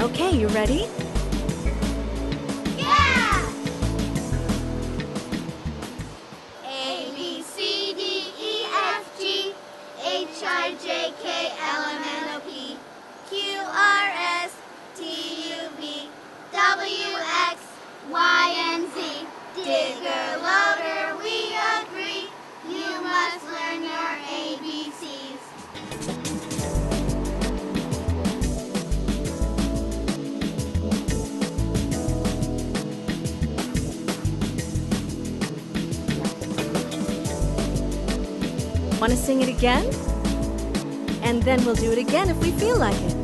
Okay, you ready? Yeah! A, B, C, D, E, F, G, H, I, J, K, L, M, N, O, P, Q, R, S, T, U, V, W, X, Y, and Z. Digger, loader, we agree. You must learn your ABCs. Want to sing it again? And then we'll do it again if we feel like it.